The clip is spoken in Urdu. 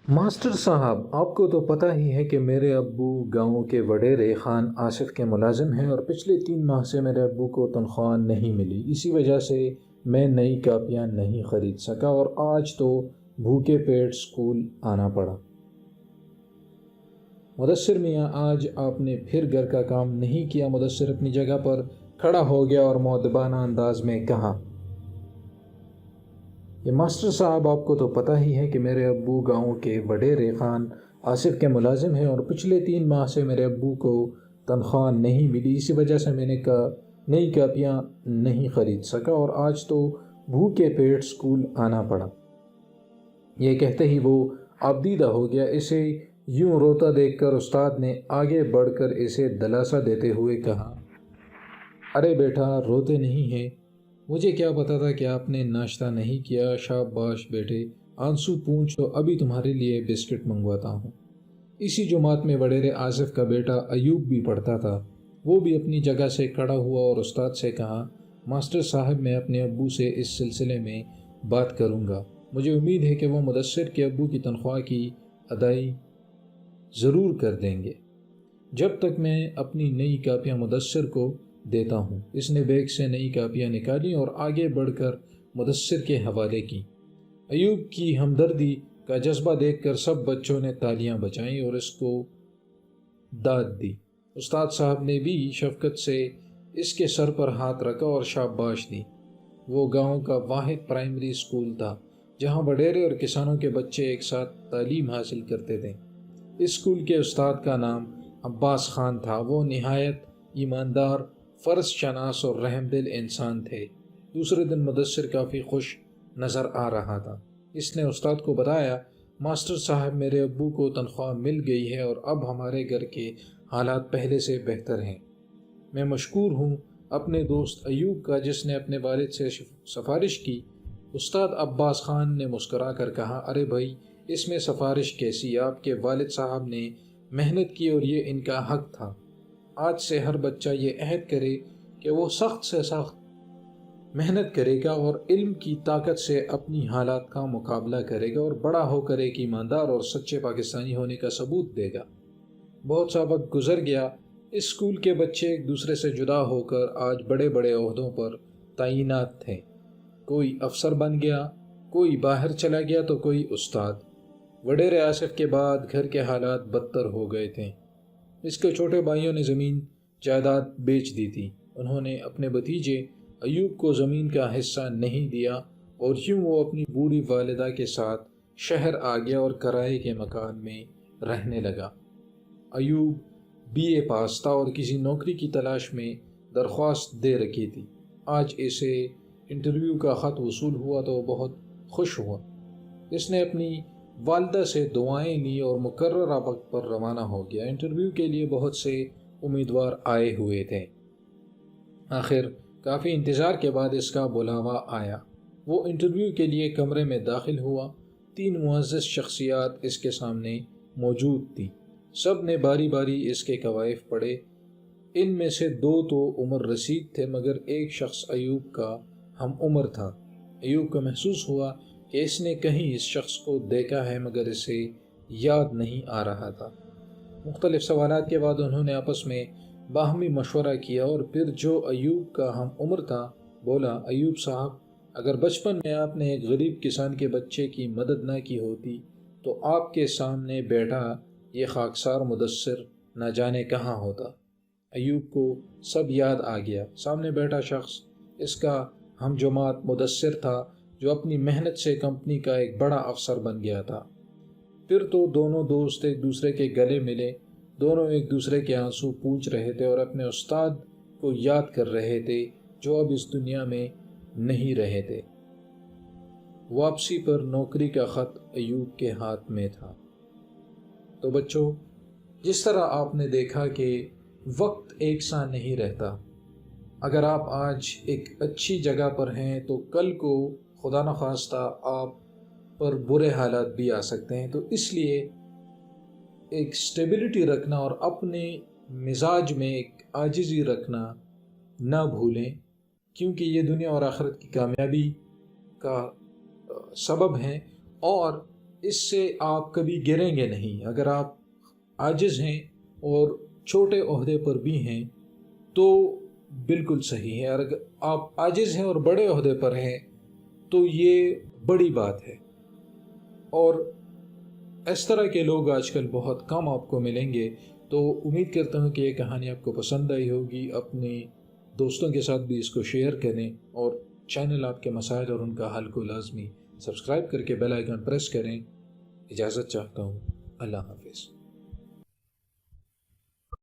ماسٹر صاحب، آپ کو تو پتہ ہی ہے کہ میرے ابو گاؤں کے وڈیرے خان آصف کے ملازم ہیں اور پچھلے 3 ماہ سے میرے ابو کو تنخواہ نہیں ملی۔ اسی وجہ سے میں نئی کاپیاں نہیں خرید سکا اور آج تو بھوکے پیٹ اسکول آنا پڑا۔ مدثر میاں، آج آپ نے پھر گھر کا کام نہیں کیا؟ مدثر اپنی جگہ پر کھڑا ہو گیا اور مؤدبانہ انداز میں کہا۔ یہ ماسٹر صاحب، آپ کو تو پتہ ہی ہے کہ میرے ابو گاؤں کے وڈیرے خان آصف کے ملازم ہیں اور پچھلے 3 ماہ سے میرے ابو کو تنخواہ نہیں ملی۔ اسی وجہ سے میں نے نئی کاپیاں نہیں خرید سکا اور آج تو بھوکے پیٹ اسکول آنا پڑا۔ یہ کہتے ہی وہ آبدیدہ ہو گیا۔ اسے یوں روتا دیکھ کر استاد نے آگے بڑھ کر اسے دلاسا دیتے ہوئے کہا، ارے بیٹا، روتے نہیں ہیں؟ مجھے کیا پتا تھا کہ آپ نے ناشتہ نہیں کیا۔ شاباش بیٹے، آنسو پونچھ تو ابھی تمہارے لیے بسکٹ منگواتا ہوں۔ اسی جماعت میں وڈیرے آصف کا بیٹا ایوب بھی پڑھتا تھا۔ وہ بھی اپنی جگہ سے کھڑا ہوا اور استاد سے کہا، ماسٹر صاحب، میں اپنے ابو سے اس سلسلے میں بات کروں گا۔ مجھے امید ہے کہ وہ مدثر کے ابو کی تنخواہ کی ادائیگی ضرور کر دیں گے۔ جب تک میں اپنی نئی کاپیاں مدثر کو دیتا ہوں۔ اس نے بیگ سے نئی کاپیاں نکالی اور آگے بڑھ کر مدثر کے حوالے کی۔ ایوب کی ہمدردی کا جذبہ دیکھ کر سب بچوں نے تالیاں بجائیں اور اس کو داد دی۔ استاد صاحب نے بھی شفقت سے اس کے سر پر ہاتھ رکھا اور شاباش دی۔ وہ گاؤں کا واحد پرائمری اسکول تھا جہاں وڈیرے اور کسانوں کے بچے ایک ساتھ تعلیم حاصل کرتے تھے۔ اس اسکول کے استاد کا نام عباس خان تھا۔ وہ نہایت ایماندار، فرض شناس اور رحم دل انسان تھے۔ دوسرے دن مدثر کافی خوش نظر آ رہا تھا۔ اس نے استاد کو بتایا، ماسٹر صاحب، میرے ابو کو تنخواہ مل گئی ہے اور اب ہمارے گھر کے حالات پہلے سے بہتر ہیں۔ میں مشکور ہوں اپنے دوست ایوب کا جس نے اپنے والد سے سفارش کی۔ استاد عباس خان نے مسکرا کر کہا، ارے بھائی، اس میں سفارش کیسی؟ آپ کے والد صاحب نے محنت کی اور یہ ان کا حق تھا۔ آج سے ہر بچہ یہ عہد کرے کہ وہ سخت سے سخت محنت کرے گا اور علم کی طاقت سے اپنی حالات کا مقابلہ کرے گا اور بڑا ہو کر ایک ایماندار اور سچے پاکستانی ہونے کا ثبوت دے گا۔ بہت سا وقت گزر گیا۔ اس اسکول کے بچے ایک دوسرے سے جدا ہو کر آج بڑے بڑے عہدوں پر تعینات تھے۔ کوئی افسر بن گیا، کوئی باہر چلا گیا تو کوئی استاد۔ وڈیرے آصف کے بعد گھر کے حالات بدتر ہو گئے تھے۔ اس کے چھوٹے بھائیوں نے زمین جائیداد بیچ دی تھی۔ انہوں نے اپنے بھتیجے ایوب کو زمین کا حصہ نہیں دیا اور یوں وہ اپنی بوڑھی والدہ کے ساتھ شہر آ گیا اور کرائے کے مکان میں رہنے لگا۔ ایوب BA پاس تھا اور کسی نوکری کی تلاش میں درخواست دے رکھی تھی۔ آج اسے انٹرویو کا خط وصول ہوا تو وہ بہت خوش ہوا۔ اس نے اپنی والدہ سے دعائیں لی اور مقررہ وقت پر روانہ ہو گیا۔ انٹرویو کے لیے بہت سے امیدوار آئے ہوئے تھے۔ آخر کافی انتظار کے بعد اس کا بلاوا آیا۔ وہ انٹرویو کے لیے کمرے میں داخل ہوا۔ 3 معزز شخصیات اس کے سامنے موجود تھیں۔ سب نے باری باری اس کے کوائف پڑھے۔ ان میں سے 2 تو عمر رسید تھے مگر ایک شخص ایوب کا ہم عمر تھا۔ ایوب کو محسوس ہوا کہ اس نے کہیں اس شخص کو دیکھا ہے مگر اسے یاد نہیں آ رہا تھا۔ مختلف سوالات کے بعد انہوں نے آپس میں باہمی مشورہ کیا اور پھر جو ایوب کا ہم عمر تھا بولا، ایوب صاحب، اگر بچپن میں آپ نے ایک غریب کسان کے بچے کی مدد نہ کی ہوتی تو آپ کے سامنے بیٹھا یہ خاکسار مدثر نہ جانے کہاں ہوتا۔ ایوب کو سب یاد آ گیا۔ سامنے بیٹھا شخص اس کا ہم جماعت مدثر تھا جو اپنی محنت سے کمپنی کا ایک بڑا افسر بن گیا تھا۔ پھر تو دونوں دوست ایک دوسرے کے گلے ملے۔ دونوں ایک دوسرے کے آنسو پونچھ رہے تھے اور اپنے استاد کو یاد کر رہے تھے جو اب اس دنیا میں نہیں رہے تھے۔ واپسی پر نوکری کا خط ایوب کے ہاتھ میں تھا۔ تو بچوں، جس طرح آپ نے دیکھا کہ وقت ایک سا نہیں رہتا۔ اگر آپ آج ایک اچھی جگہ پر ہیں تو کل کو خدا نخواستہ آپ پر برے حالات بھی آ سکتے ہیں۔ تو اس لیے ایک سٹیبلٹی رکھنا اور اپنے مزاج میں ایک عاجزی رکھنا نہ بھولیں، کیونکہ یہ دنیا اور آخرت کی کامیابی کا سبب ہیں۔ اور اس سے آپ کبھی گریں گے نہیں۔ اگر آپ عاجز ہیں اور چھوٹے عہدے پر بھی ہیں تو بالکل صحیح ہے، اور اگر آپ عاجز ہیں اور بڑے عہدے پر ہیں تو یہ بڑی بات ہے۔ اور اس طرح کے لوگ آج کل بہت کم آپ کو ملیں گے۔ تو امید کرتا ہوں کہ یہ کہانی آپ کو پسند آئی ہوگی۔ اپنے دوستوں کے ساتھ بھی اس کو شیئر کریں، اور چینل آپ کے مسائل اور ان کا حل کو لازمی سبسکرائب کر کے بیل آئیکن پریس کریں۔ اجازت چاہتا ہوں، اللہ حافظ۔